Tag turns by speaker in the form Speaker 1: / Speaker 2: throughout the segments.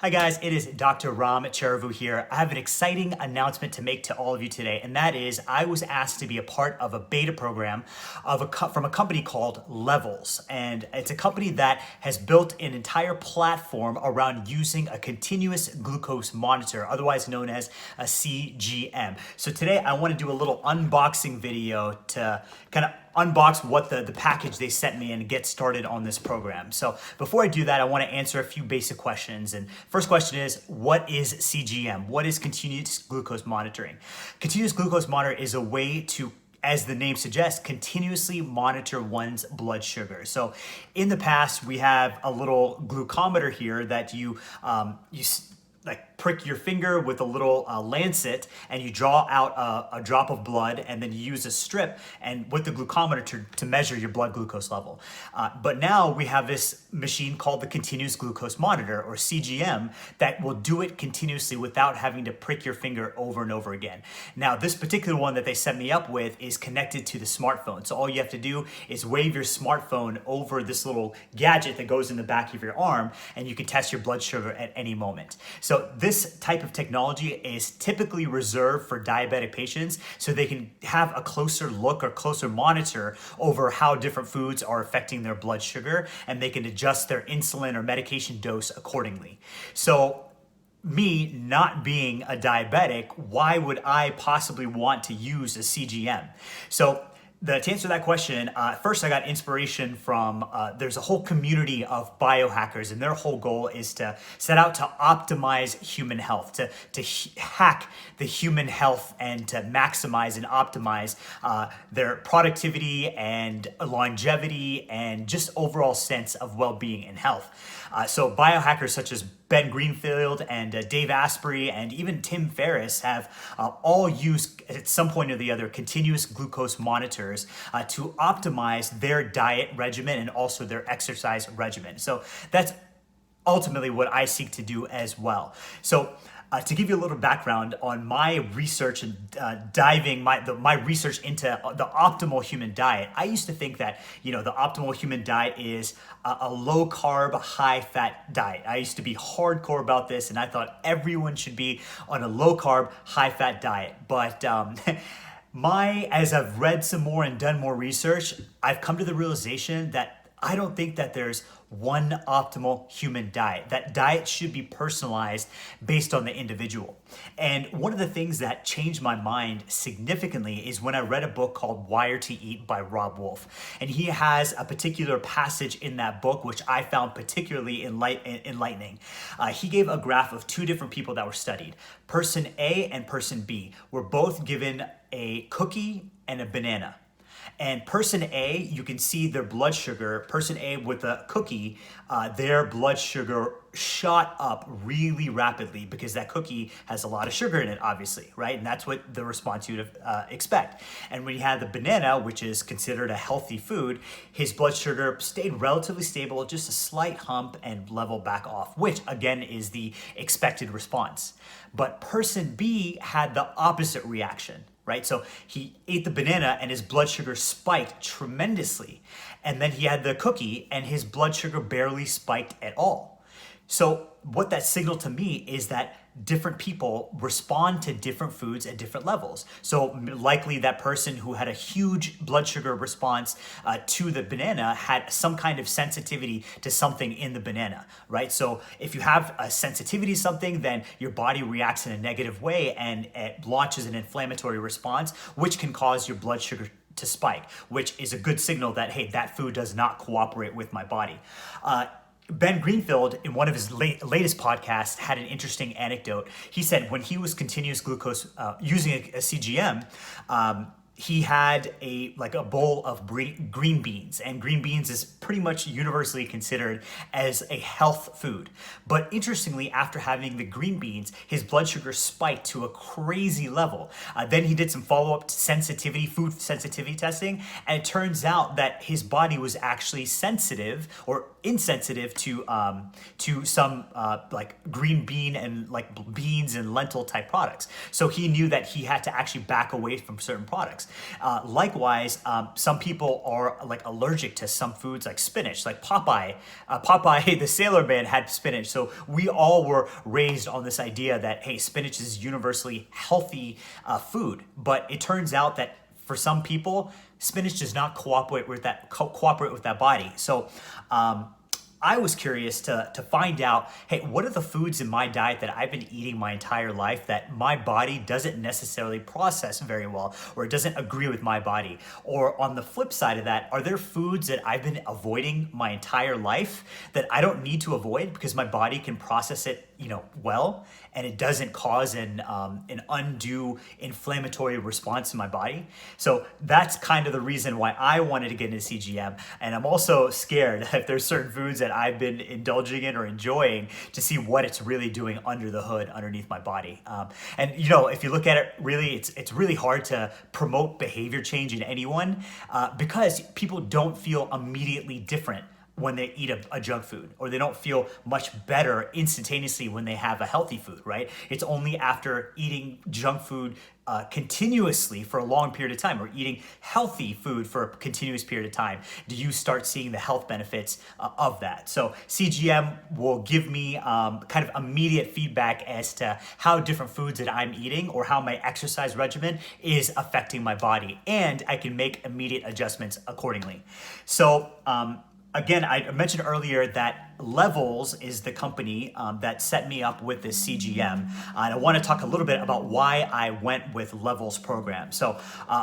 Speaker 1: Hi guys, it is Dr. Ram Cheravu here. I have an exciting announcement to make to all of you today, and that is I was asked to be a part of a beta program from a company called Levels. And it's a company that has built an entire platform around using a continuous glucose monitor, otherwise known as a CGM. So today I want to do a little unboxing video to kind of unbox what the package they sent me and get started on this program. So before I do that, I want to answer a few basic questions. And first question is, what is CGM? What is continuous glucose monitoring? Continuous glucose monitor is a way to, as the name suggests, continuously monitor one's blood sugar. So in the past, we have a little glucometer here that you prick your finger with a little lancet, and you draw out a drop of blood, and then you use a strip and with the glucometer to measure your blood glucose level. But now we have this machine called the continuous glucose monitor, or CGM, that will do it continuously without having to prick your finger over and over again. Now, this particular one that they set me up with is connected to the smartphone. So all you have to do is wave your smartphone over this little gadget that goes in the back of your arm, and you can test your blood sugar at any moment. So this type of technology is typically reserved for diabetic patients so they can have a closer look or closer monitor over how different foods are affecting their blood sugar, and they can adjust their insulin or medication dose accordingly. So me not being a diabetic, why would I possibly want to use a CGM? So to answer that question, first I got inspiration from, there's a whole community of biohackers, and their whole goal is to set out to optimize human health, to hack the human health and to maximize and optimize their productivity and longevity and just overall sense of well-being and health. So biohackers such as Ben Greenfield and Dave Asprey and even Tim Ferriss have all used at some point or the other continuous glucose monitors to optimize their diet regimen and also their exercise regimen. So that's ultimately what I seek to do as well. So to give you a little background on my research and diving my research into the optimal human diet, I used to think that the optimal human diet is a low carb, high fat diet. I used to be hardcore about this, and I thought everyone should be on a low carb, high fat diet. But as I've read some more and done more research, I've come to the realization that I don't think that there's one optimal human diet. That diet should be personalized based on the individual. And one of the things that changed my mind significantly is when I read a book called Wired to Eat by Rob Wolf. And he has a particular passage in that book which I found particularly enlightening. He gave a graph of two different people that were studied. Person A and person B were both given a cookie and a banana. And person A, you can see their blood sugar, person A with a cookie, their blood sugar shot up really rapidly because that cookie has a lot of sugar in it, obviously, right? And that's what the response you'd expect. And when you had the banana, which is considered a healthy food, his blood sugar stayed relatively stable, just a slight hump and level back off, which again is the expected response. But person B had the opposite reaction. Right? So he ate the banana and his blood sugar spiked tremendously. And then he had the cookie and his blood sugar barely spiked at all. So what that signaled to me is that different people respond to different foods at different levels. So likely that person who had a huge blood sugar response to the banana had some kind of sensitivity to something in the banana, right? So if you have a sensitivity to something, then your body reacts in a negative way and it launches an inflammatory response, which can cause your blood sugar to spike, which is a good signal that, hey, that food does not cooperate with my body. Ben Greenfield, in one of his latest podcasts, had an interesting anecdote. He said when he was continuous glucose using a CGM, he had a bowl of green beans, and green beans is pretty much universally considered as a health food. But interestingly, after having the green beans, his blood sugar spiked to a crazy level. Then he did some follow-up food sensitivity testing, and it turns out that his body was actually sensitive or insensitive to some green bean and beans and lentil type products. So he knew that he had to actually back away from certain products. Likewise, some people are like allergic to some foods like spinach, like Popeye. Popeye, the sailor man, had spinach. So we all were raised on this idea that, hey, spinach is universally healthy food. But it turns out that for some people, spinach does not cooperate with that body. So I was curious to find out, hey, what are the foods in my diet that I've been eating my entire life that my body doesn't necessarily process very well, or it doesn't agree with my body? Or on the flip side of that, are there foods that I've been avoiding my entire life that I don't need to avoid because my body can process it, well, and it doesn't cause an undue inflammatory response in my body? So that's kind of the reason why I wanted to get into CGM. And I'm also scared if there's certain foods that I've been indulging in or enjoying to see what it's really doing under the hood, underneath my body. And if you look at it, really, it's really hard to promote behavior change in anyone because people don't feel immediately different when they eat a junk food, or they don't feel much better instantaneously when they have a healthy food, right? It's only after eating junk food continuously for a long period of time, or eating healthy food for a continuous period of time, do you start seeing the health benefits of that. So CGM will give me kind of immediate feedback as to how different foods that I'm eating or how my exercise regimen is affecting my body, and I can make immediate adjustments accordingly. So again, I mentioned earlier that Levels is the company that set me up with this CGM. And I want to talk a little bit about why I went with Levels program. So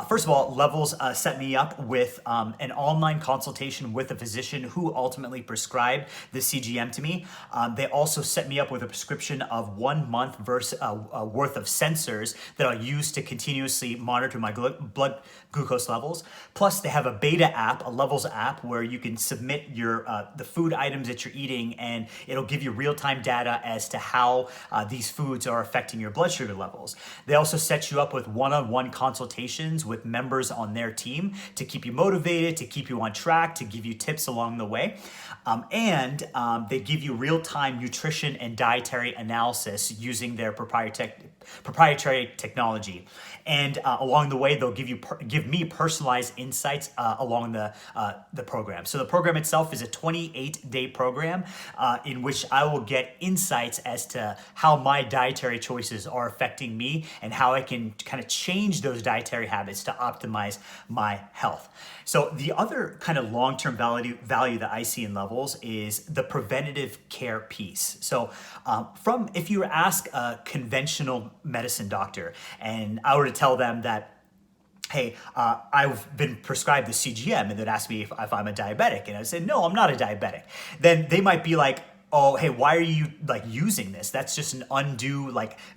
Speaker 1: first of all, Levels set me up with an online consultation with a physician who ultimately prescribed the CGM to me. They also set me up with a prescription of 1 month worth of sensors that I'll use to continuously monitor my blood glucose levels. Plus, they have a beta app, a Levels app, where you can submit your the food items that you're eating, and it'll give you real-time data as to how these foods are affecting your blood sugar levels. They also set you up with one-on-one consultations with members on their team to keep you motivated, to keep you on track, to give you tips along the way. And they give you real-time nutrition and dietary analysis using their proprietary technology. And along the way, they'll give me personalized insights along the program. So the program itself is a 28-day program in which I will get insights as to how my dietary choices are affecting me and how I can kind of change those dietary habits to optimize my health. So the other kind of long-term value that I see in Levels is the preventative care piece. So if you ask a conventional medicine doctor and I were to tell them that, hey, I've been prescribed the CGM, and they'd ask me if I'm a diabetic, and I said, no, I'm not a diabetic, then they might be like, oh, hey, why are you using this? That's just an undue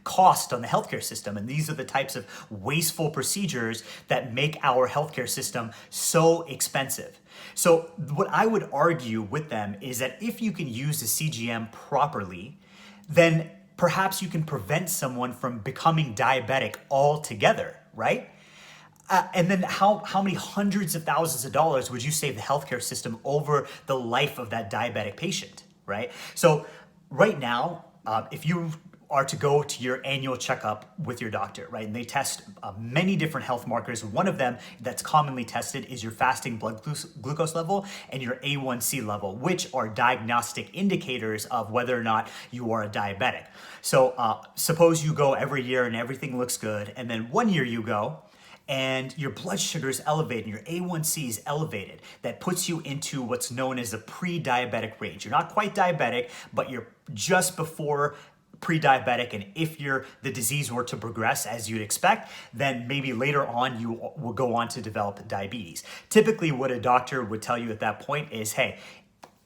Speaker 1: cost on the healthcare system. And these are the types of wasteful procedures that make our healthcare system so expensive. So what I would argue with them is that if you can use the CGM properly, then perhaps you can prevent someone from becoming diabetic altogether, right? And then how many hundreds of thousands of dollars would you save the healthcare system over the life of that diabetic patient, right? So right now, if you are to go to your annual checkup with your doctor, right? And they test many different health markers. One of them that's commonly tested is your fasting blood glucose level and your A1C level, which are diagnostic indicators of whether or not you are a diabetic. So suppose you go every year and everything looks good, and then 1 year you go and your blood sugar is elevated and your A1C is elevated. That puts you into what's known as the pre-diabetic range. You're not quite diabetic, but you're just before pre-diabetic, and if the disease were to progress as you'd expect, then maybe later on you will go on to develop diabetes. Typically what a doctor would tell you at that point is, hey,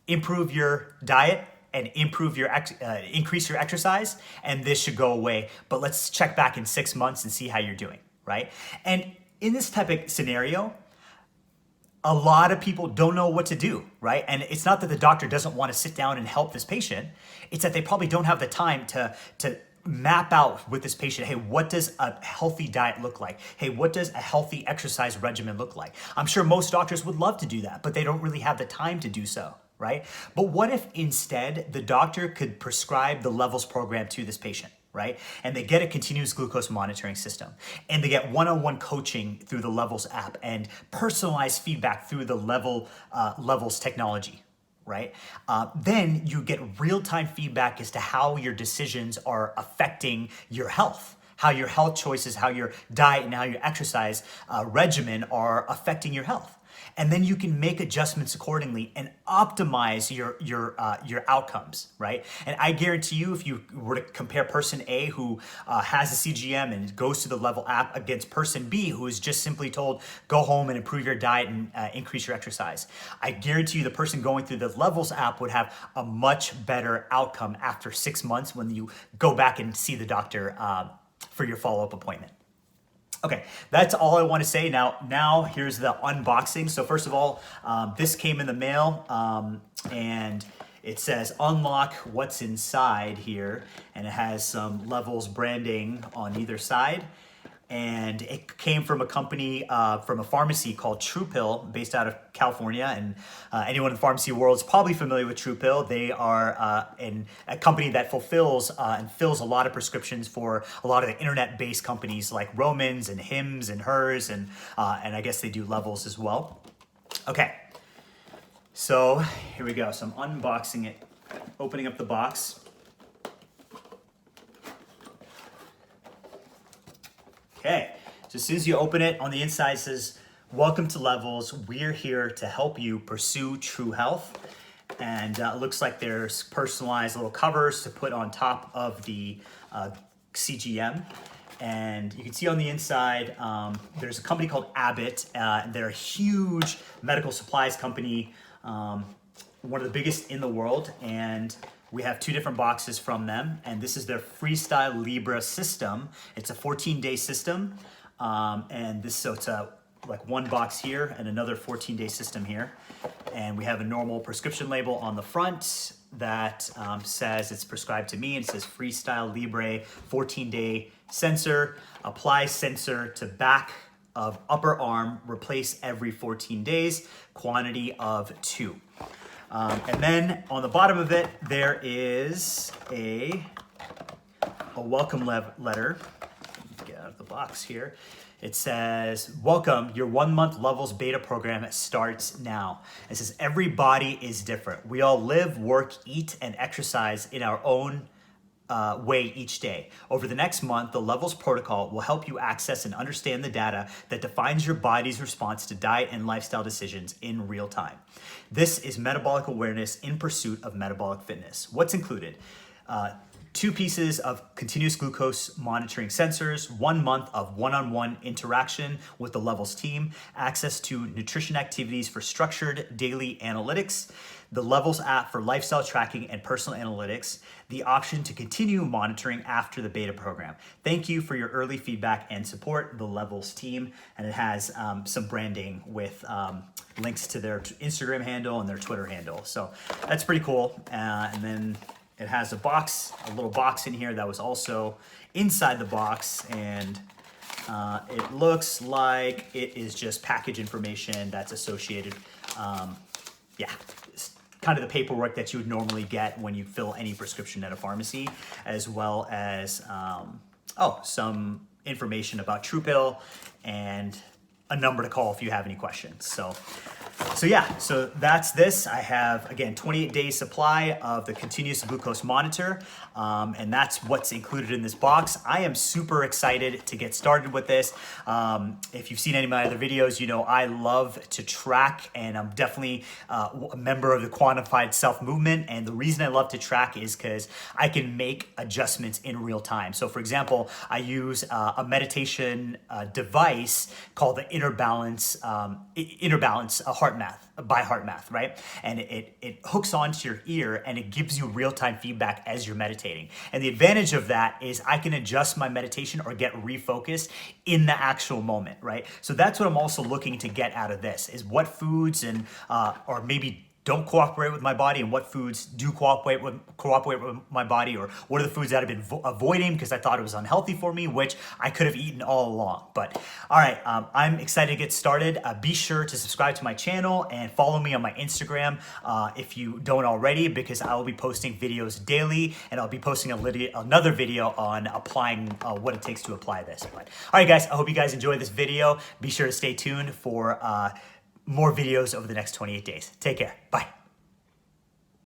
Speaker 1: improve your diet and increase your exercise, and this should go away, but let's check back in 6 months and see how you're doing, right? And in this type of scenario, a lot of people don't know what to do, right? And it's not that the doctor doesn't want to sit down and help this patient. It's that they probably don't have the time to map out with this patient, hey, what does a healthy diet look like? Hey, what does a healthy exercise regimen look like? I'm sure most doctors would love to do that, but they don't really have the time to do so, right? But what if instead the doctor could prescribe the Levels program to this patient, right? And they get a continuous glucose monitoring system. And they get one-on-one coaching through the Levels app and personalized feedback through the Levels technology, right? Then you get real-time feedback as to how your decisions are affecting your health, how your health choices, how your diet and how your exercise regimen are affecting your health. And then you can make adjustments accordingly and optimize your outcomes, right? And I guarantee you, if you were to compare person A who has a CGM and goes to the Level app against person B who is just simply told, go home and improve your diet and increase your exercise, I guarantee you the person going through the Levels app would have a much better outcome after 6 months when you go back and see the doctor for your follow-up appointment. Okay, that's all I want to say. Now here's the unboxing. So first of all, this came in the mail and it says unlock what's inside here, and it has some Levels branding on either side. And it came from a company, from a pharmacy called TruePill, based out of California. And anyone in the pharmacy world is probably familiar with TruePill. They are a company that fulfills and fills a lot of prescriptions for a lot of the internet-based companies like Romans and Hims and Hers, and I guess they do Levels as well. Okay, so here we go. So I'm unboxing it, opening up the box. Okay, so as soon as you open it, on the inside it says, welcome to Levels. We're here to help you pursue true health. And it looks like there's personalized little covers to put on top of the CGM. And you can see on the inside, there's a company called Abbott. They're a huge medical supplies company, one of the biggest in the world. And we have 2 different boxes from them, and this is their Freestyle Libre system. It's a 14-day system, and this, so it's like one box here and another 14-day system here. And we have a normal prescription label on the front that says it's prescribed to me, and it says Freestyle Libre 14-day sensor. Apply sensor to back of upper arm, replace every 14 days, quantity of 2. And then on the bottom of it, there is a welcome letter. Get out of the box here. It says, welcome, your 1-month Levels beta program starts now. It says, every body is different. We all live, work, eat, and exercise in our own way each day. Over the next month, the Levels protocol will help you access and understand the data that defines your body's response to diet and lifestyle decisions in real time. This is metabolic awareness in pursuit of metabolic fitness. What's included? 2 pieces of continuous glucose monitoring sensors, 1 month of one-on-one interaction with the Levels team, access to nutrition activities for structured daily analytics, the Levels app for lifestyle tracking and personal analytics, the option to continue monitoring after the beta program. Thank you for your early feedback and support, the Levels team. And it has some branding with links to their Instagram handle and their Twitter handle. So that's pretty cool. And then it has a little box in here that was also inside the box, and it looks like it is just package information that's associated. It's kind of the paperwork that you would normally get when you fill any prescription at a pharmacy, as well as some information about TruePill and a number to call if you have any questions. So that's this. I have, again, 28 days supply of the continuous glucose monitor, and that's what's included in this box. I am super excited to get started with this. If you've seen any of my other videos, you know I love to track, and I'm definitely a member of the Quantified Self movement. And the reason I love to track is because I can make adjustments in real time. So for example, I use a meditation device called the Inner Balance Heart Math, right? And it hooks onto your ear and it gives you real-time feedback as you're meditating. And the advantage of that is I can adjust my meditation or get refocused in the actual moment, right? So that's what I'm also looking to get out of this, is what foods and or maybe don't cooperate with my body and what foods do cooperate with my body, or what are the foods that I've been avoiding because I thought it was unhealthy for me, which I could have eaten all along. But all right, I'm excited to get started. Be sure to subscribe to my channel and follow me on my Instagram if you don't already, because I will be posting videos daily, and I'll be posting another video on applying what it takes to apply this. But all right, guys, I hope you guys enjoyed this video. Be sure to stay tuned for more videos over the next 28 days. Take care. Bye.